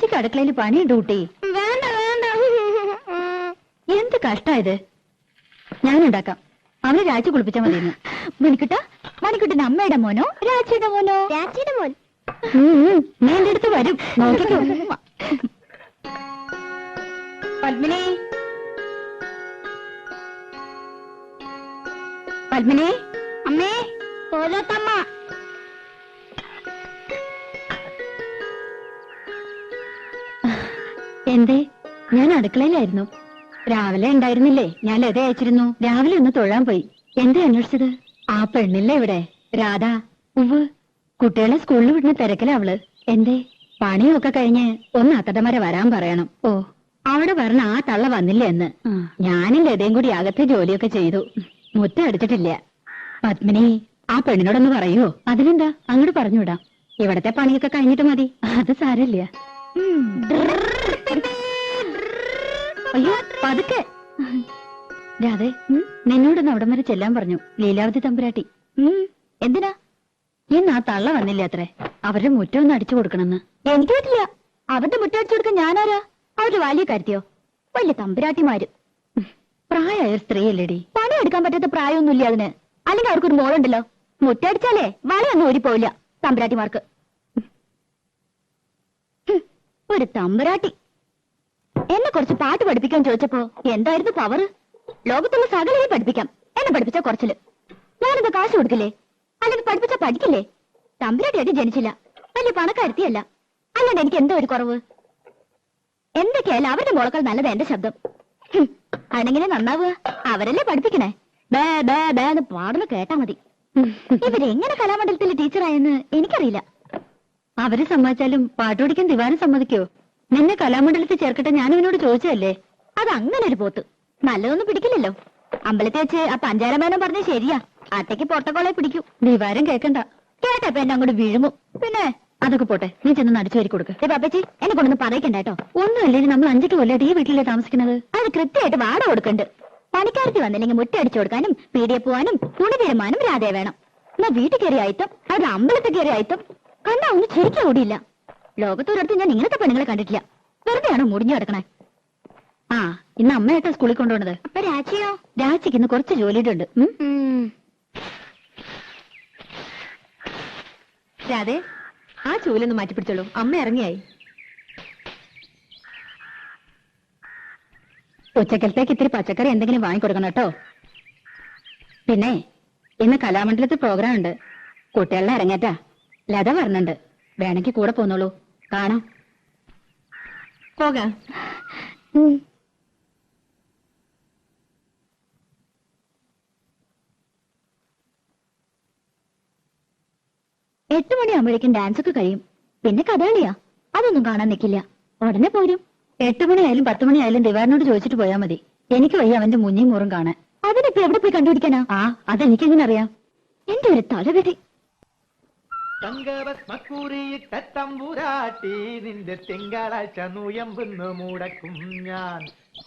എനിക്ക് അടുക്കളയിൽ പണി ഡ്യൂട്ടി. വേണ്ട വേണ്ട. എന്ത് കഷ്ടായത്. ഞാനുണ്ടാക്കാം. അവനെ രാജി കുളിപ്പിച്ചാൽ മതിയെന്ന്. മണിക്കുട്ടന്റെ അമ്മയുടെ മോനോ രാജിയുടെ മോനോ? രാജിയുടെ മോൻ. നീ എന്റെ അടുത്ത് വരും, നോക്കിക്കോ. പത്മിനി, പത്മിനി. അമ്മേ, പോലത്തമ്മ. എന്തേ? ഞാൻ അടുക്കളയിലായിരുന്നു. രാവിലെ ഉണ്ടായിരുന്നില്ലേ? ഞാൻ ലത അയച്ചിരുന്നു. രാവിലെ ഒന്ന് തൊഴാൻ പോയി. എന്തേ അന്വേഷിച്ചത്? ആ പെണ്ണില്ലേ ഇവിടെ, രാധ? ഉവ്, കുട്ടികളെ സ്കൂളിൽ വിടുന്ന തിരക്കില അവള്. എന്തേ? പണിയൊക്കെ കഴിഞ്ഞ് ഒന്ന് അത്തടം വരെ വരാൻ പറയണം. ഓ, അവിടെ പറഞ്ഞ ആ തള്ള വന്നില്ല എന്ന്. ഞാനും ലതയും കൂടി അകത്തെ ജോലിയൊക്കെ ചെയ്തു. മുറ്റം അടിച്ചിട്ടില്ല. പത്മിനി, ആ പെണ്ണിനോടൊന്ന് പറയുവോ? അതിനെന്താ, അങ്ങോട്ട് പറഞ്ഞുവിടാം. ഇവിടത്തെ പണിയൊക്കെ കഴിഞ്ഞിട്ട് മതി. അത് സാരമില്ല. അയ്യോ, പതുക്കെ. രാധേ, നിന്നോടൊന്ന് അവിടം വരെ ചെല്ലാൻ പറഞ്ഞു ലീലാവതി തമ്പുരാട്ടി. എന്തിനാ? ഇന്ന് ആ തള്ള വന്നില്ല അത്രേ. അവരുടെ മുറ്റം ഒന്ന് അടിച്ചു കൊടുക്കണമെന്ന്. എനിക്ക് പറ്റില്ല. അവരുടെ മുറ്റം അടിച്ചു കൊടുക്കാൻ ഞാനാരാ? അവരുടെ വലിയ കാര്യത്തിയോ? വലിയ തമ്പുരാട്ടിമാര്. പ്രായമായ സ്ത്രീയല്ലേടി. പണിയെടുക്കാൻ പറ്റാത്ത പ്രായമൊന്നുമില്ല അതിന്. അല്ലെങ്കിൽ അവർക്കൊരു മോളുണ്ടല്ലോ. മുറ്റടിച്ചാലേ വളയൊന്നും ഊരിപ്പോവില്ല തമ്പുരാട്ടിമാർക്ക്. ഒരു തമ്പുരാട്ടി എന്നെ കുറച്ച് പാട്ട് പഠിപ്പിക്കാൻ ചോദിച്ചപ്പോ എന്തായിരുന്നു പവർ? ലോകത്തുള്ള സകലയും പഠിപ്പിക്കാം. എന്നെ പഠിപ്പിച്ച കുറച്ചില്. ഞാനെന്താ കാശ് കൊടുക്കില്ലേ? അല്ലെങ്കിൽ പഠിപ്പിച്ച പഠിക്കില്ലേ? തമ്പുരാട്ടിയായിട്ട് ജനിച്ചില്ല, വലിയ പണക്കാരുത്തിയല്ല. അല്ലാണ്ട് എനിക്ക് എന്തോ ഒരു കുറവ്. എന്തൊക്കെയായാലും അവരുടെ മോളക്കാൾ നല്ലത് എന്റെ ശബ്ദം. അതെങ്ങനെ നന്നാവുക? അവരല്ലേ പഠിപ്പിക്കണേ. ബേ ബേ ബേ എന്ന് പാടുന്ന കേട്ടാ മതി. ഇവരെങ്ങനെ കലാമണ്ഡലത്തിലെ ടീച്ചറായെന്ന് എനിക്കറിയില്ല. അവര് സമ്മതിച്ചാലും പാട്ട് പഠിക്കാൻ ദിവാരം സമ്മതിക്കോ? നിന്നെ കലാമണ്ഡലത്തിൽ ചേർക്കട്ടെ ഞാൻ അവനോട് ചോദിച്ചതല്ലേ. അത് അങ്ങനെ ഒരു പോത്ത് നല്ലതൊന്നും പിടിക്കില്ലല്ലോ. അമ്പലത്തിൽ വെച്ച് ആ പഞ്ചാരമേനം പറഞ്ഞ ശരിയാ, അട്ടയ്ക്ക് പൊട്ടക്കോളെ പിടിക്കൂ. ദിവാരം കേക്കണ്ട. കേട്ടപ്പോ എന്നെ അങ്ങോട്ട് വീഴുമോ? പിന്നെ അതൊക്കെ പോട്ടെ, നീ ചെന്ന് നടിച്ചു വരി കൊടുക്ക്. പാപ്പച്ചി, എന്നെ കൊണ്ടൊന്ന് പറയിക്കണ്ട കേട്ടോ. ഒന്നുമല്ലേ, നമ്മൾ 5 കൊല്ലമായിട്ട് ഈ വീട്ടിലേ താമസിക്കുന്നത്. അത് കൃത്യമായിട്ട് വാട കൊടുക്കണ്ട്. പണിക്കാരത്തി വന്നില്ലെങ്കിൽ മുറ്റടിച്ചു കൊടുക്കാനും പീടിയെ പോവാനും തുണി തീരുമാനം രാധേ വേണം. എന്നാ വീട്ടിൽ കയറിയ ആയിത്തം, അവരുടെ അമ്പലത്തിൽ കയറിയ ആയിത്തം കണ്ടാ ഒന്നും ശരിക്കും ഓടിയില്ല. ലോകത്തൊരിടത്ത് ഞാൻ ഇങ്ങനത്തെ പെണ്ണുങ്ങളെ കണ്ടിട്ടില്ല. വെറുതെയാണോ മുടിഞ്ഞു കിടക്കണേ? ആ, ഇന്ന് അമ്മയായിട്ടാ സ്കൂളിൽ കൊണ്ടുപോണത്. അപ്പൊ രാജിയോ? രാജിക്ക് ഇന്ന് കുറച്ച് ജോലിയുണ്ട്. രാധേ, ആ ചൂലൊന്ന് മാറ്റിപ്പിടിച്ചോളൂ. അമ്മ ഇറങ്ങിയായി. ഉച്ചക്കലത്തേക്ക് ഇത്തിരി പച്ചക്കറി എന്തെങ്കിലും വാങ്ങിക്കൊടുക്കണം കേട്ടോ. പിന്നെ ഇന്ന് കലാമണ്ഡലത്തിൽ പ്രോഗ്രാം ഉണ്ട്. കുട്ടികളുടെ ഇറങ്ങേറ്റാ. ലത പറഞ്ഞിട്ടുണ്ട്. വേണമെങ്കിൽ കൂടെ പോന്നോളൂ, കാണാം. പോകാം. 8 മണിയാകുമ്പോഴേക്കും ഡാൻസ് ഒക്കെ കഴിയും. പിന്നെ കഥകളിയാ, അതൊന്നും കാണാൻ നിൽക്കില്ല. ഉടനെ പോരും. 8 മണിയായാലും 10 മണിയായാലും ദിവാറിനോട് ചോദിച്ചിട്ട് പോയാ മതി. എനിക്ക് വയ്യ അവന്റെ മുഞ്ഞിയും മൂറും കാണാൻ. അതിനിപ്പോ എവിടെ പോയി കണ്ടുപിടിക്കാനാ? ആ, അതെനിക്കെങ്ങനെ അറിയാം? എന്റെ ഒരു തലവിധി. തങ്കഭസ്മക്കുറിയിട്ട തമ്പുരാട്ടി നിന്റെ തിങ്കളാഴ്ച നുയമ്പെന്ന് മുടക്കും ഞാൻ.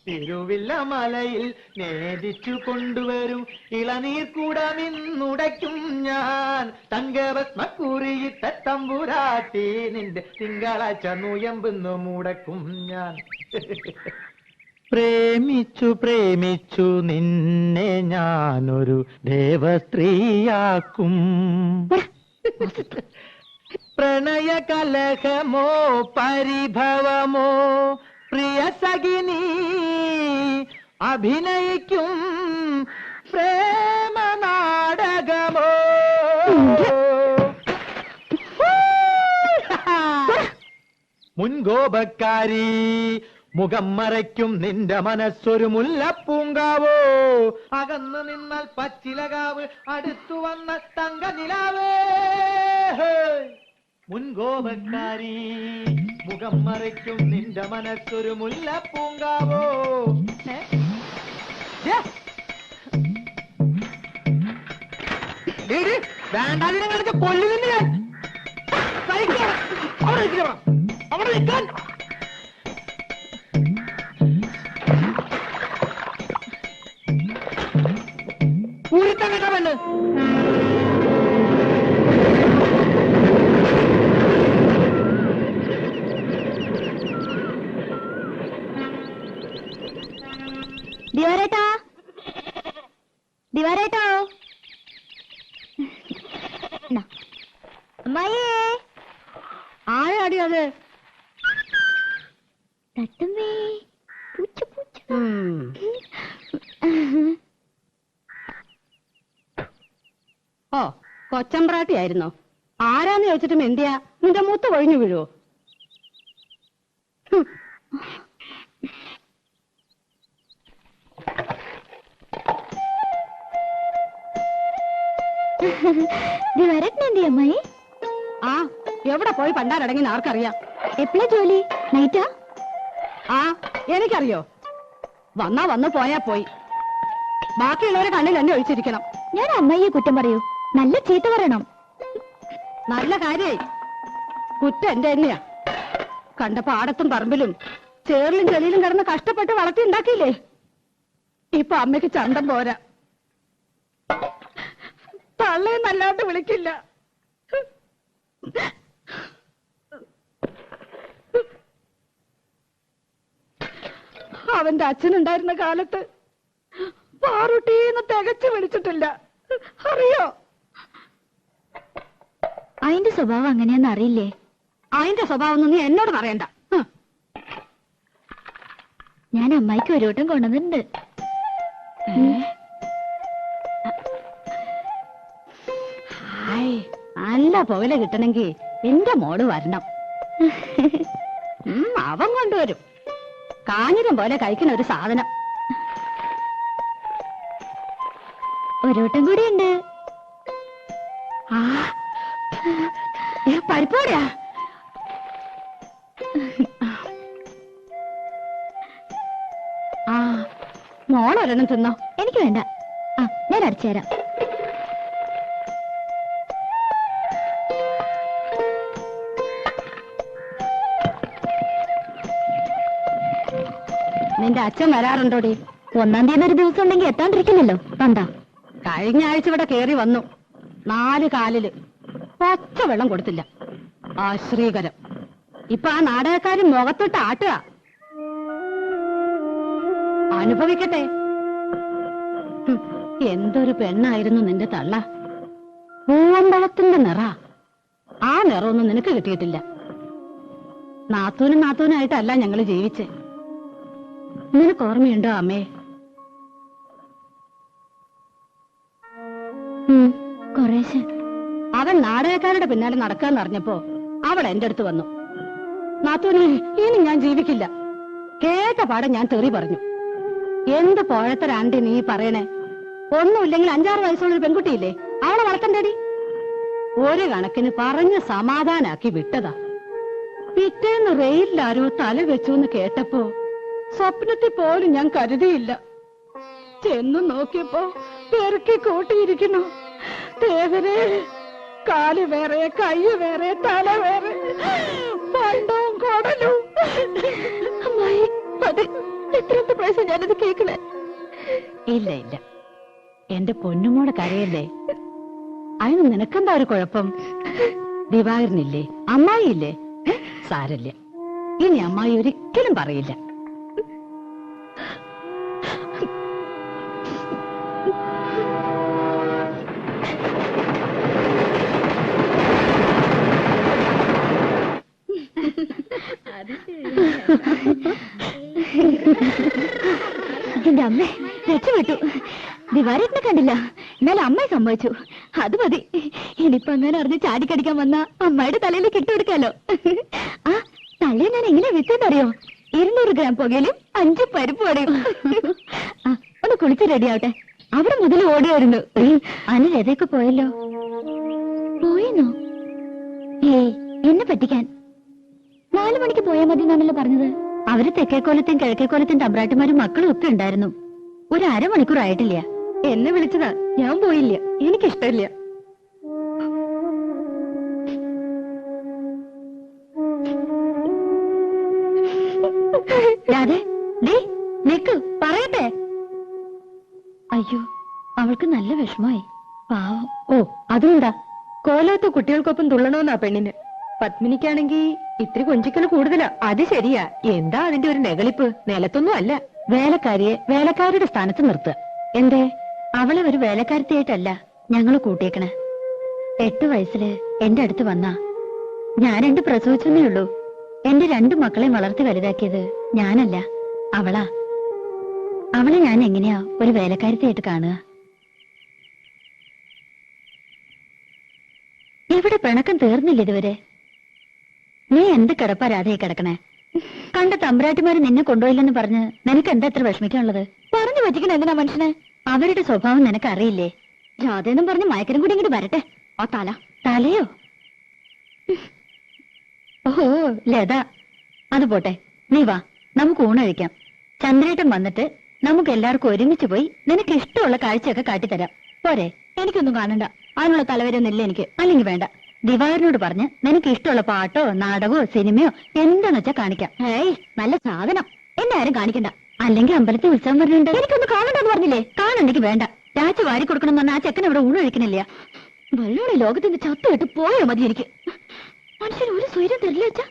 തിരുവില്ല മലയിൽ നേദിച്ചു കൊണ്ടുവരും ഇളനീർ കൂടമിന്നുടയ്ക്കും ഞാൻ. തങ്കഭസ്മക്കുറിയിട്ട തമ്പുരാട്ടി നിന്റെ തിങ്കളാഴ്ച നുയമ്പെന്ന് മുടക്കും ഞാൻ. പ്രേമിച്ചു പ്രേമിച്ചു നിന്നെ ഞാനൊരു ദേവസ്ത്രീയാക്കും. പ്രണയ കലഹമോ പരിഭവമോ പ്രിയ സഖിനി അഭിനയിക്കും പ്രേമ നാടകമോ. മുൻകോപക്കാരി മുഖം മറയ്ക്കും നിന്റെ മനസ്സൊരു മുല്ലപ്പൂങ്കാവോ. അകന്നു നിന്നാൽ പച്ചിലകാവ് അടുത്തു വന്ന തങ്ക നിലാവേ. മുൻകോപക്കാരി മുഖം മറയ്ക്കും നിന്റെ മനസ്സൊരു മുല്ലപ്പൂങ്കാവോ. വേണ്ടാതിനെ കൊല്ലുന്നില്ല ഞാൻ. അവിടെ നിൽക്കാൻ ൂരിത്തങ്ങട്ട പെണ്ണ്. അമ്മായിയേ ആരാടി അത്? തട്ടുമ്മേ പൂച്ച പൂച്ച. ഓ, കൊച്ചമ്പ്രാട്ടി ആയിരുന്നോ? ആരാന്ന് ചോദിച്ചിട്ടും എന്തിയാ നിന്റെ മൂത്ത് കൊഴിഞ്ഞു വീഴുവോ? വരട്ടെ അമ്മായി. ആ, എവിടെ പോയി പണ്ടാരടങ്ങി ആർക്കറിയാം? എപ്പോഴാ ജോലി? നൈറ്റാ? ആ, എനിക്കറിയോ. വന്നാ വന്ന് പോയാ പോയി. ബാക്കിയുള്ളവരെ കണ്ണിൽ എന്നെ ഒഴിച്ചിരിക്കണം. ഞാൻ അമ്മായിയെ കുറ്റം പറയൂ? നല്ല ചീത്ത പറയണം. നല്ല കാര്യായി. കുറ്റം എന്റെ തന്നെയാ. കണ്ട പാടത്തും പറമ്പിലും ചേറിലും ചെളിയിലും കിടന്ന് കഷ്ടപ്പെട്ട് വളർത്തി ഉണ്ടാക്കിയില്ലേ? ഇപ്പൊ അമ്മയ്ക്ക് ചന്തം പോരാ. തള്ളേന്നല്ലാണ്ട് വിളിക്കില്ല. അവന്റെ അച്ഛനുണ്ടായിരുന്ന കാലത്ത് പാറുട്ടീന്ന് തികച്ചു വിളിച്ചിട്ടില്ല. അറിയോ? അതിന്റെ സ്വഭാവം അങ്ങനെയാന്ന് അറിയില്ലേ? അതിന്റെ സ്വഭാവം നീ എന്നോട് പറയണ്ട. ഞാൻ അമ്മായിക്ക് ഒരു വട്ടം കൊണ്ടുവന്നിട്ടുണ്ട്. നല്ല പുകല കിട്ടണമെങ്കിൽ എന്റെ മോള് വരണം. അവൻ കൊണ്ടുവരും. കാഞ്ഞിരം പോലെ കഴിക്കുന്ന ഒരു സാധനം. ഒരു വട്ടം കൂടി ഉണ്ട്. പരിപ്പോടിയാ. ആ, മോളൊരെണ്ണം തിന്നോ. എനിക്ക് വേണ്ട. ആ, ഞാൻ അടിച്ചു തരാം. നിന്റെ അച്ഛൻ വരാറുണ്ടോടി? 1-ാം തീയതി ഒരു ദിവസം ഉണ്ടെങ്കിൽ എത്താണ്ടിരിക്കില്ലല്ലോ. കണ്ടാ, കഴിഞ്ഞ ആഴ്ച ഇവിടെ കേറി വന്നു. 4 കാലില് പച്ച വെള്ളം കൊടുത്തില്ല. ആശ്രീകരം. ഇപ്പൊ ആ നാടകക്കാരൻ മുഖത്തൊട്ട് ആട്ടുക. അനുഭവിക്കട്ടെ. എന്തൊരു പെണ്ണായിരുന്നു നിന്റെ തള്ള. പൂവമ്പഴത്തിന്റെ നിറ. ആ നിറമൊന്നും നിനക്ക് കിട്ടിയിട്ടില്ല. നാത്തൂനായിട്ടല്ല ഞങ്ങള് ജീവിച്ചേ. നിനക്ക് ഓർമ്മയുണ്ടോ അമ്മേ? കുറേശ്ശെ. അവൻ നാടകക്കാരുടെ പിന്നാലെ നടക്കാന്ന് അറിഞ്ഞപ്പോ അവൾ എന്റെ അടുത്ത് വന്നു. നാത്തൂനെ, ഇനി ഞാൻ ജീവിക്കില്ല. കേട്ട പാടം ഞാൻ തെറി പറഞ്ഞു. എന്ത് പോഴത്തരാണ്ടി നീ പറയണേ? ഒന്നുമില്ലെങ്കിൽ 5-6 വയസ്സുള്ളൊരു പെൺകുട്ടിയില്ലേ, അവളെ വളർത്തണ്ടേടി. ഒരു കണക്കിന് പറഞ്ഞ് സമാധാനാക്കി വിട്ടതാ. പിറ്റേന്ന് റെയിലാരോ തല വെച്ചു എന്ന് കേട്ടപ്പോ സ്വപ്നത്തിൽ പോലും ഞാൻ കരുതിയില്ല. ചെന്നു നോക്കിയപ്പോ പെറുക്കി കൂട്ടിയിരിക്കുന്നു. ദേവരെ, കാല് വേറെ, കൈ വേറെ, തല വേറെ, പണ്ടവും കൊടലും. അമ്മായി, എത്രാമത്തെ പ്രാവശ്യം ഞാനത് കേൾക്കണേ? ഇല്ല ഇല്ല, എന്റെ പൊന്നുമോടെ കരയല്ലേ. അതിന് നിനക്കെന്താ ഒരു കുഴപ്പം? ദിവാകരനില്ലേ, അമ്മായിയില്ലേ? സാരല്ല, ഇനി അമ്മായി ഒരിക്കലും പറയില്ല. എന്റെ അമ്മ രക്ഷപ്പെട്ടു. ദിവാരേട്ടനെ കണ്ടില്ല, എന്നാലും അമ്മയെ സംഭവിച്ചു. അത് മതി. ഇനിയിപ്പൊ അങ്ങനെ അറിഞ്ഞ് ചാടിക്കടിക്കാൻ വന്ന അമ്മയുടെ തലയിലേക്ക് ഇട്ടുകൊടുക്കാലോ. ആ തള്ളയെ ഞാൻ എങ്ങനെ വിറ്റെന്നറിയോ? 200 ഗ്രാം പുകയിലും 5 പരിപ്പ് വടയും. ആ, ഒന്ന് കുളിച്ച് റെഡിയാവട്ടെ. അവിടെ മുതൽ ഓടുമായിരുന്നു. അനിൽ എതൊക്കെ പോയല്ലോ. പോയെന്നോ? ഏയ്, എന്നെ പറ്റിക്കാൻ. 4 മണിക്ക് പോയാൽ മതി എന്നാണല്ലോ പറഞ്ഞത്. അവര് തെക്കേക്കോലത്തെയും കിഴക്കേക്കോലത്തെയും തമ്പ്രാട്ടിമാരും മക്കളും ഒക്കെ ഉണ്ടായിരുന്നു. ഒരു 1/2 മണിക്കൂർ ആയിട്ടില്ല. എന്നെ വിളിച്ചതാ, ഞാൻ പോയില്ല. എനിക്കിഷ്ടമില്ല. നിക്ക്, പറയട്ടെ. അയ്യോ, അവൾക്ക് നല്ല വിഷമായി. പാവം. ഓ, അതുകൊണ്ടാ കോലത്തെ കുട്ടികൾക്കൊപ്പം തുള്ളണമെന്നാ പെണ്ണിന്. പത്മിനിക്കാണെങ്കി ഇത്തിരി കൊഞ്ചിക്കല് കൂടുതലാ. അത് ശരിയാ. എന്താ അതിന്റെ ഒരു നെകളിപ്പ്? നിലത്തൊന്നും അല്ല. വേലക്കാരിയെ വേലക്കാരുടെ സ്ഥാനത്ത് നിർത്തുക. എന്തേ? അവളെ ഒരു വേലക്കാരത്തിയായിട്ടല്ല ഞങ്ങള് കൂട്ടിയേക്കണേ. 8 വയസ്സില് എന്റെ അടുത്ത് വന്നാ ഞാൻ 2 പ്രസവിച്ചെന്നേ ഉള്ളൂ. എന്റെ 2 മക്കളെയും വളർത്തി വലുതാക്കിയത് ഞാനല്ല, അവളാ. അവളെ ഞാൻ എങ്ങനെയാ ഒരു വേലക്കാരത്തിയായിട്ട് കാണുക? എവിടെ പിണക്കം തീർന്നില്ല ഇതുവരെ? നീ എന്ത് കിടപ്പാ രാധയെ കിടക്കണേ? കണ്ട തമ്പുരാട്ടിമാര് നിന്നെ കൊണ്ടുപോയില്ലെന്ന് പറഞ്ഞ് നിനക്ക് എന്താ എത്ര വിഷമിക്കാനുള്ളത്? പറഞ്ഞു പറ്റിക്കണ എന്തിനാ മനുഷ്യനെ? അവരുടെ സ്വഭാവം നിനക്ക് അറിയില്ലേ? രാധയെന്നും പറഞ്ഞ് മയക്കനും കൂടി ഇങ്ങോട്ട് വരട്ടെ. ആ തലയോ? ഓഹോ ലത, അത് പോട്ടെ. നീ വാ, നമുക്ക് ഊണഴിക്കാം. ചന്ദ്രേട്ടൻ വന്നിട്ട് നമുക്ക് എല്ലാവർക്കും ഒരുമിച്ച് പോയി നിനക്ക് ഇഷ്ടമുള്ള കാഴ്ചയൊക്കെ കാട്ടിത്തരാം. പോരെ? എനിക്കൊന്നും കാണണ്ട, അതിനുള്ള തലവരൊന്നുമില്ല എനിക്ക്. അല്ലെങ്കിൽ വേണ്ട, ദിവാകരനോട് പറഞ്ഞ് നിനക്ക് ഇഷ്ടമുള്ള പാട്ടോ നാടകമോ സിനിമയോ എന്താന്ന് വെച്ചാ കാണിക്കാം. ഏയ് നല്ല സാധനം, എന്നെ ആരും കാണിക്കണ്ട. അല്ലെങ്കിൽ അമ്പലത്തിൽ ഉത്സവം വരുന്നുണ്ട്, എനിക്കൊന്ന് കാണണ്ടെന്ന് പറഞ്ഞില്ലേ? കാണണ്ടെങ്കിൽ വേണ്ട. രാജ വാരി കൊടുക്കണമെന്ന് പറഞ്ഞാൽ ആ ചെക്കൻ ഇവിടെ ഊണൊഴിക്കണില്ല. വെള്ളോടെ ലോകത്തിന്റെ ചത്തുവിട്ട് പോയോ മതി എനിക്ക്. മനുഷ്യന് ഒരു സ്വൈര്യം തരില്ല വെച്ചാ.